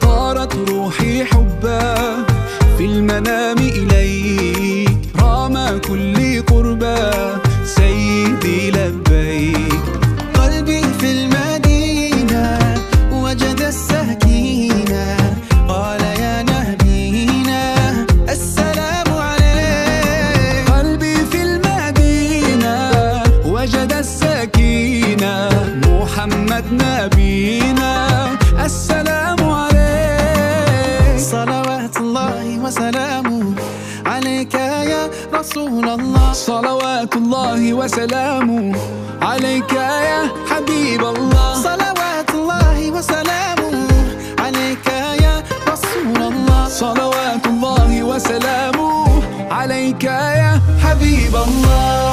طارت روحي حبا في المنام إليك، رام كل قربا سيدي لبيك. قلبي في المدينة وجد السكينة، قال يا نبينا السلام عليك. قلبي في المدينة وجد السكينة، محمد نبينا السلام عليك. صلوات الله وسلامه عليك يا رسول الله، صلوات الله وسلامه عليك يا حبيب الله. صلوات الله وسلامه عليك يا رسول الله، صلوات الله وسلامه عليك يا حبيب الله.